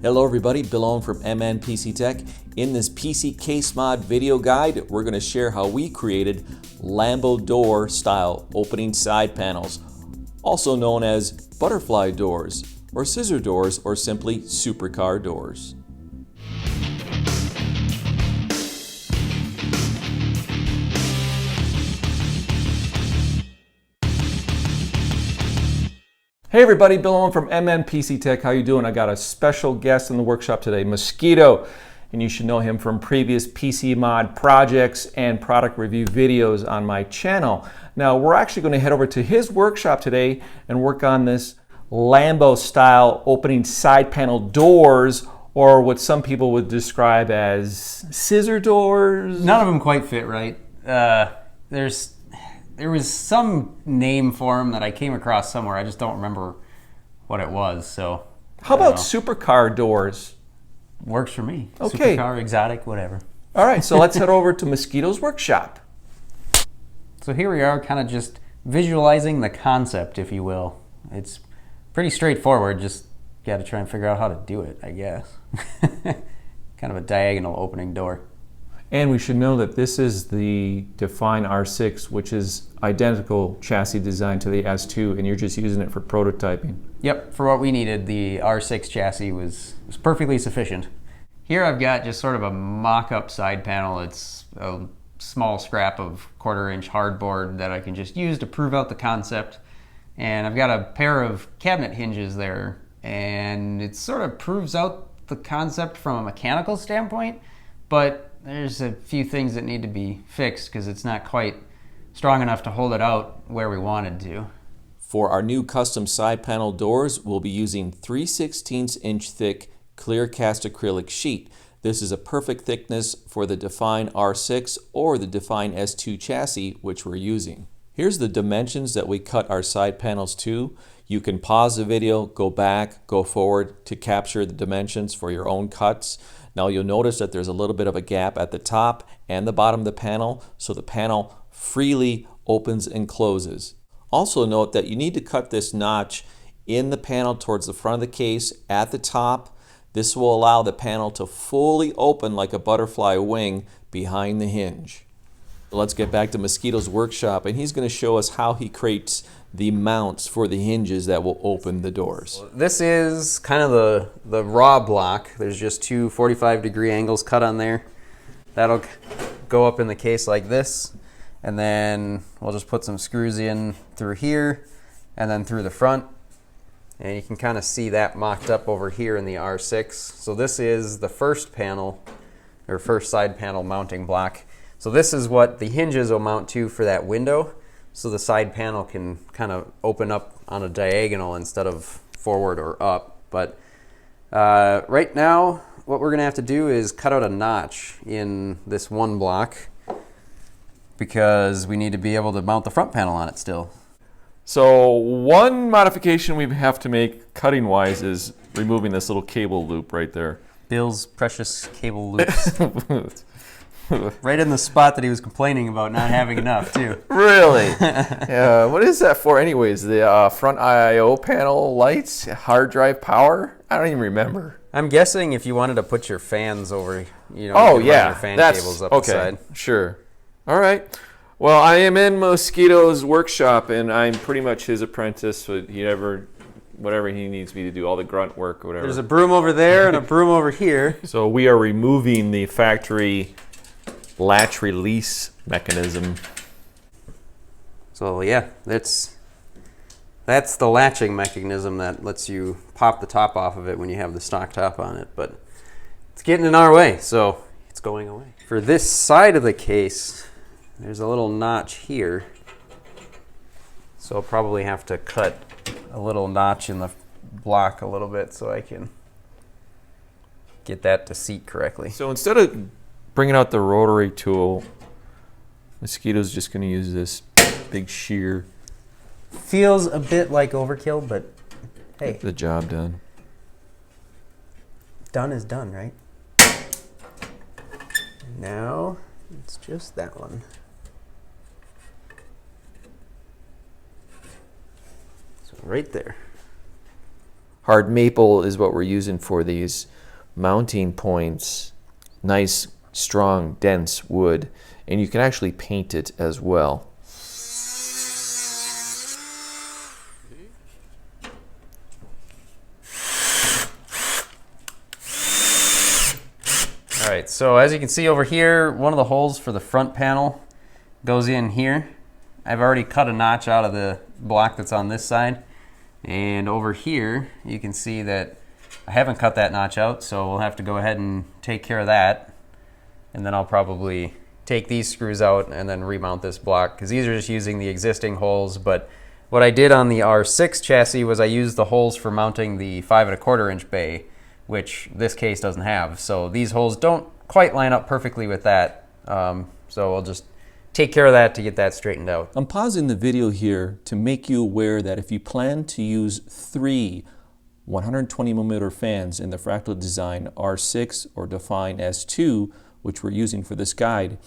Hello everybody, Bill Owen from MN PC Tech. In this PC case mod video guide, we're going to share how we created Lambo Door style opening side panels, also known as butterfly doors, or scissor doors, or simply supercar doors. Hey everybody, Bill Owen from MN PC Tech. How you doing? I got a special guest in the workshop today, Mosquito, and you should know him from previous PC mod projects and product review videos on my channel. Now we're actually going to head over to his workshop today and work on this Lambo style opening side panel doors, or what some people would describe as scissor doors. None of them quite fit right. There was some name for them that I came across somewhere. I just don't remember what it was. So how about supercar doors? Works for me. Okay. Supercar, exotic, whatever. All right, so let's head over to Mosquito's workshop. So here we are, kind of just visualizing the concept, if you will. It's pretty straightforward. Just got to try and figure out how to do it, I guess. Kind of a diagonal opening door. And we should know that this is the Define R6, which is identical chassis design to the S2, and you're just using it for prototyping. Yep, for what we needed, the R6 chassis was perfectly sufficient. Here I've got just sort of a mock-up side panel. It's a small scrap of 1/4-inch hardboard that I can just use to prove out the concept. And I've got a pair of cabinet hinges there, and it sort of proves out the concept from a mechanical standpoint, but there's a few things that need to be fixed because it's not quite strong enough to hold it out where we wanted to. For our new custom side panel doors, we'll be using 3/16 inch thick clear cast acrylic sheet. This is a perfect thickness for the Define R6 or the Define S2 chassis, which we're using. Here's the dimensions that we cut our side panels to. You can pause the video, go back, go forward to capture the dimensions for your own cuts. Now you'll notice that there's a little bit of a gap at the top and the bottom of the panel, so the panel freely opens and closes. Also note that you need to cut this notch in the panel towards the front of the case at the top. This will allow the panel to fully open like a butterfly wing behind the hinge. Let's get back to Mosquito's workshop, and he's going to show us how he creates the mounts for the hinges that will open the doors. This is kind of the raw block. There's just two 45-degree angles cut on there. That'll go up in the case like this, and then we'll just put some screws in through here and then through the front, and you can kind of see that mocked up over here in the R6. So this is the first panel, or first side panel mounting block. So this is what the hinges will mount to for that window, so the side panel can kind of open up on a diagonal instead of forward or up. But right now, what we're gonna have to do is cut out a notch in this one block because we need to be able to mount the front panel on it still. So one modification we have to make cutting wise is removing this little cable loop right there. Bill's precious cable loops. Right in the spot that he was complaining about not having enough, too. Really? Yeah. What is that for anyways? The front I/O panel lights? Hard drive power? I don't even remember. I'm guessing if you wanted to put your fans over, you know, oh, you could yeah. run your fan cables up the side. Sure. All right. Well, I am in Mosquito's workshop, and I'm pretty much his apprentice. So whatever he needs me to do, all the grunt work or whatever. There's a broom over there and a broom over here. So we are removing the factory latch release mechanism. So yeah, that's the latching mechanism that lets you pop the top off of it when you have the stock top on it, but it's getting in our way, so it's going away. For this side of the case, there's a little notch here, so I'll probably have to cut a little notch in the block a little bit so I can get that to seat correctly. So instead of bringing out the rotary tool, Mosquito's just going to use this big shear. Feels a bit like overkill, but hey. Get the job done. Done is done, right? Now, it's just that one. So right there. Hard maple is what we're using for these mounting points. Nice, strong, dense wood. And you can actually paint it as well. All right, so as you can see over here, one of the holes for the front panel goes in here. I've already cut a notch out of the block that's on this side. And over here, you can see that I haven't cut that notch out, so we'll have to go ahead and take care of that. And then I'll probably take these screws out and then remount this block, because these are just using the existing holes. But what I did on the R6 chassis was I used the holes for mounting the 5 1/4 inch bay, which this case doesn't have. So these holes don't quite line up perfectly with that. So I'll just take care of that to get that straightened out. I'm pausing the video here to make you aware that if you plan to use 3 120mm fans in the Fractal Design R6 or Design S2, which we're using for this guide,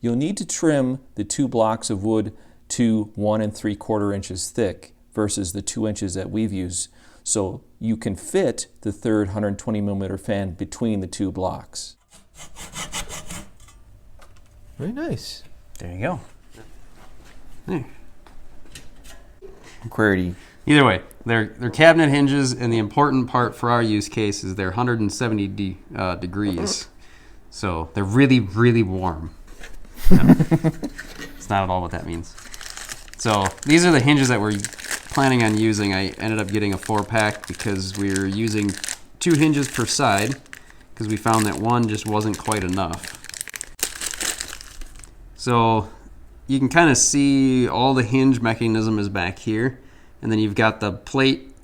you'll need to trim the 2 blocks of wood to 1 3/4 inches thick versus the 2 inches that we've used. So you can fit the third 120mm fan between the 2 blocks. Very nice. There you go. There. QWERTY. Either way, they're cabinet hinges, and the important part for our use case is they're 170 degrees. So they're really, really warm. No, it's not at all what that means. So these are the hinges that we're planning on using. I ended up getting a 4-pack because we were using 2 hinges per side because we found that one just wasn't quite enough. So you can kind of see all the hinge mechanism is back here, and then you've got the plate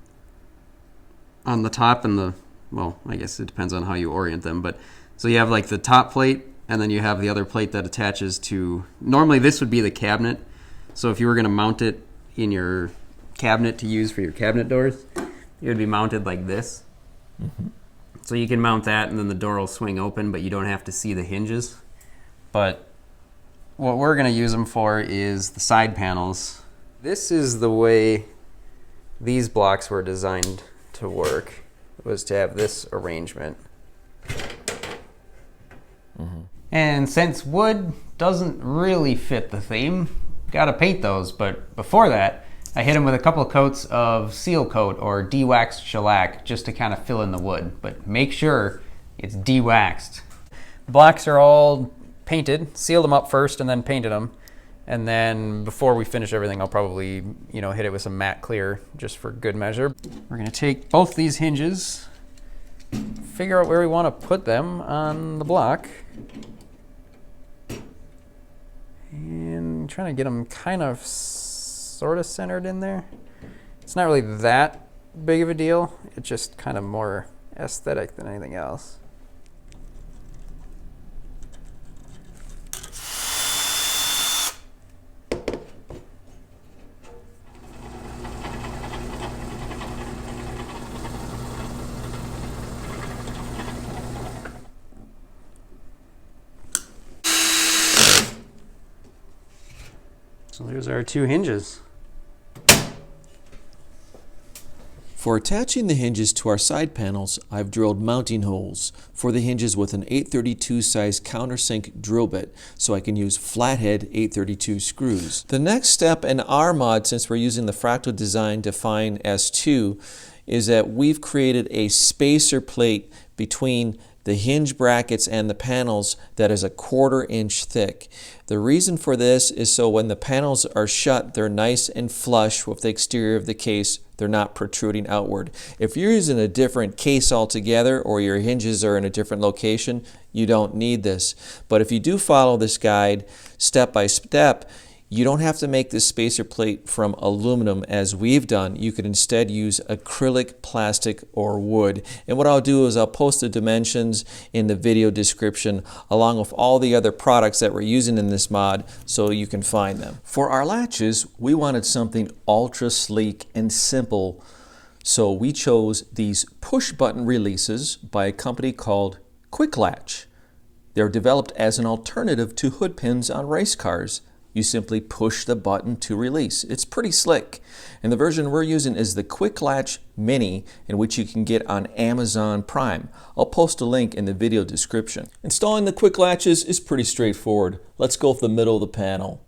on the top and the, well, I guess it depends on how you orient them, but so you have like the top plate, and then you have the other plate that attaches to, normally this would be the cabinet. So if you were going to mount it in your cabinet to use for your cabinet doors, it would be mounted like this. Mm-hmm. So you can mount that, and then the door will swing open, but you don't have to see the hinges. But what we're going to use them for is the side panels. This is the way these blocks were designed to work, was to have this arrangement. Mm-hmm. And since wood doesn't really fit the theme, got to paint those. But before that, I hit them with a couple of coats of seal coat or de-waxed shellac just to kind of fill in the wood. But make sure it's de-waxed. The blocks are all painted, sealed them up first and then painted them. And then before we finish everything, I'll probably, hit it with some matte clear just for good measure. We're gonna take both these hinges, figure out where we want to put them on the block, and trying to get them kind of sort of centered in there. It's not really that big of a deal. It's just kind of more aesthetic than anything else. So there's our 2 hinges. For attaching the hinges to our side panels, I've drilled mounting holes for the hinges with an 832 size countersink drill bit, so I can use flathead 832 screws. The next step in our mod, since we're using the Fractal Design Define S2, is that we've created a spacer plate between the hinge brackets and the panels that is a 1/4 inch thick. The reason for this is so when the panels are shut, they're nice and flush with the exterior of the case. They're not protruding outward. If you're using a different case altogether or your hinges are in a different location, you don't need this. But if you do follow this guide step by step, you don't have to make this spacer plate from aluminum as we've done. You could instead use acrylic, plastic, or wood. And what I'll do is I'll post the dimensions in the video description along with all the other products that we're using in this mod so you can find them. For our latches, we wanted something ultra sleek and simple. So we chose these push button releases by a company called Quick Latch. They're developed as an alternative to hood pins on race cars. you simply push the button to release. It's pretty slick. And the version we're using is the Quick Latch Mini, in which you can get on Amazon Prime. I'll post a link in the video description. Installing the quick latches is pretty straightforward. Let's go for the middle of the panel.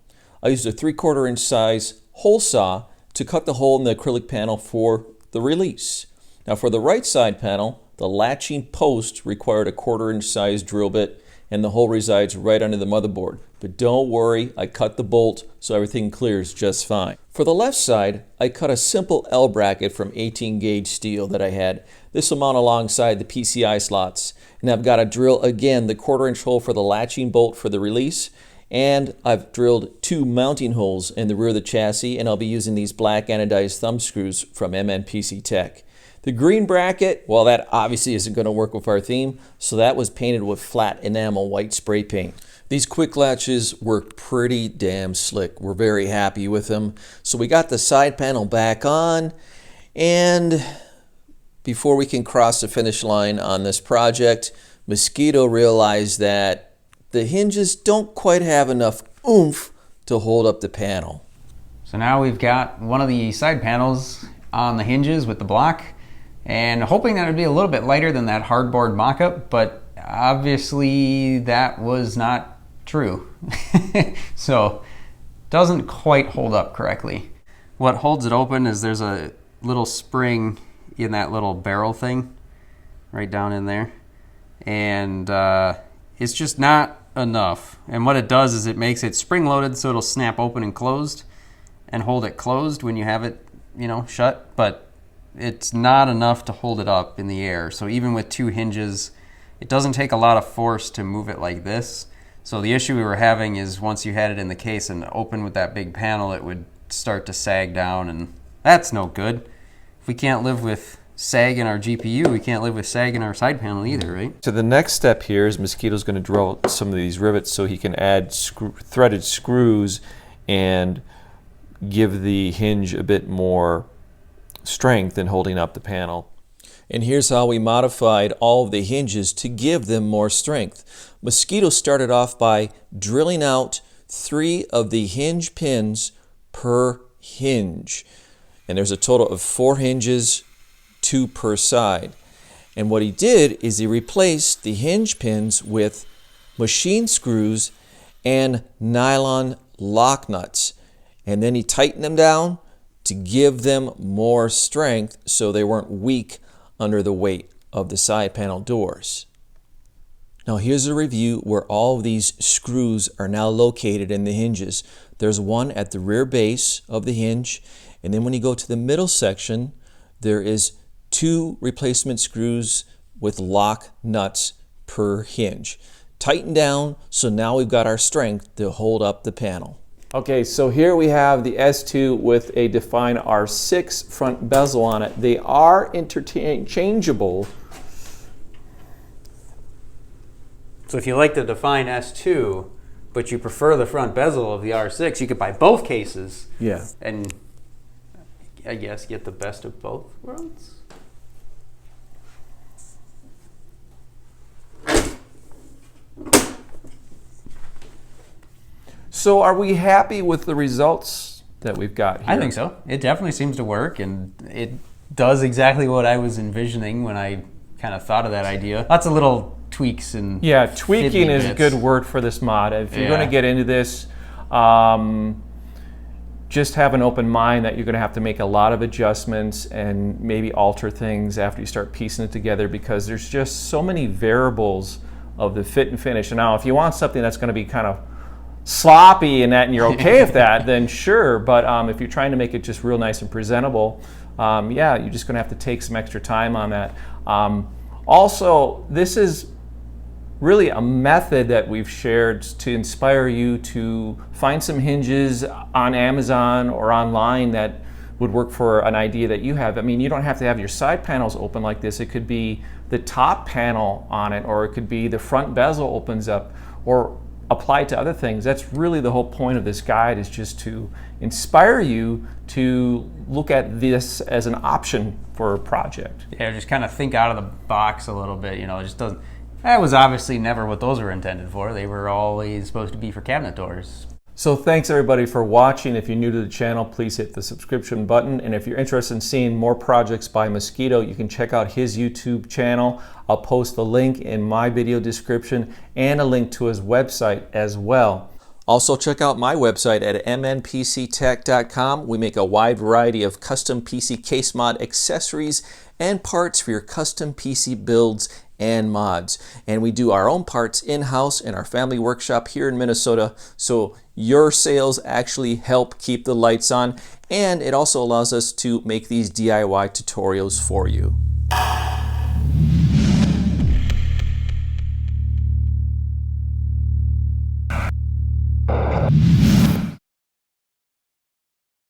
I used a 3/4 inch size hole saw to cut the hole in the acrylic panel for the release. Now for the right side panel, the latching post required a 1/4 inch size drill bit, and the hole resides right under the motherboard. But don't worry, I cut the bolt so everything clears just fine. For the left side, I cut a simple L bracket from 18 gauge steel that I had. This will mount alongside the PCI slots. And I've got to drill again the 1/4 inch hole for the latching bolt for the release. And I've drilled 2 mounting holes in the rear of the chassis, and I'll be using these black anodized thumb screws from MNPC Tech. The green bracket, well, that obviously isn't going to work with our theme, so that was painted with flat enamel white spray paint. These quick latches work pretty damn slick. We're very happy with them. So we got the side panel back on, and before we can cross the finish line on this project, Mosquito realized that the hinges don't quite have enough oomph to hold up the panel. So now we've got one of the side panels on the hinges with the block, and hoping that it would be a little bit lighter than that hardboard mock-up, but obviously that was not true. So doesn't quite hold up correctly. What holds it open is there's a little spring in that little barrel thing right down in there, and it's just not enough. And what it does is it makes it spring loaded so it'll snap open and closed and hold it closed when you have it, you know, shut, but it's not enough to hold it up in the air. So even with 2 hinges, it doesn't take a lot of force to move it like this. So the issue we were having is once you had it in the case and open with that big panel, it would start to sag down, and that's no good. If we can't live with sag in our GPU, we can't live with sag in our side panel either, right? So the next step here is Mosquito's going to drill some of these rivets so he can add threaded screws and give the hinge a bit more strength in holding up the panel. And here's how we modified all of the hinges to give them more strength. Mosquito started off by drilling out 3 of the hinge pins per hinge. And there's a total of 4 hinges, 2 per side. And what he did is he replaced the hinge pins with machine screws and nylon lock nuts. And then he tightened them down to give them more strength so they weren't weak under the weight of the side panel doors. Now here's a review where all of these screws are now located in the hinges. There's one at the rear base of the hinge, and then when you go to the middle section, there is 2 replacement screws with lock nuts per hinge. Tighten down, so now we've got our strength to hold up the panel. Okay, so here we have the S2 with a Define R6 front bezel on it. They are interchangeable. So if you like the Define S2, but you prefer the front bezel of the R6, you could buy both cases. Yeah. And I guess get the best of both worlds. So are we happy with the results that we've got here? I think so. It definitely seems to work, and it does exactly what I was envisioning when I kind of thought of that idea. Lots of little tweaks and yeah, tweaking is a good word for this mod. If you're going to get into this, just have an open mind that you're going to have to make a lot of adjustments and maybe alter things after you start piecing it together, because there's just so many variables of the fit and finish. And now if you want something that's going to be kind of sloppy and that, and you're okay with that, then sure. But if you're trying to make it just real nice and presentable, yeah, you're just going to have to take some extra time on that. Also, this is really a method that we've shared to inspire you to find some hinges on Amazon or online that would work for an idea that you have. I mean, you don't have to have your side panels open like this. It could be the top panel on it, or it could be the front bezel opens up, or apply to other things. That's really the whole point of this guide, is just to inspire you to look at this as an option for a project. Yeah, just kind of think out of the box a little bit. You know, it just doesn't. That was obviously never what those were intended for. They were always supposed to be for cabinet doors. So thanks everybody for watching. If you're new to the channel, please hit the subscription button. And if you're interested in seeing more projects by Mosquito, you can check out his YouTube channel. I'll post the link in my video description and a link to his website as well. Also check out my website at mnpctech.com. We make a wide variety of custom PC case mod accessories and parts for your custom PC builds and mods. And we do our own parts in-house in our family workshop here in Minnesota, so your sales actually help keep the lights on, and it also allows us to make these DIY tutorials for you.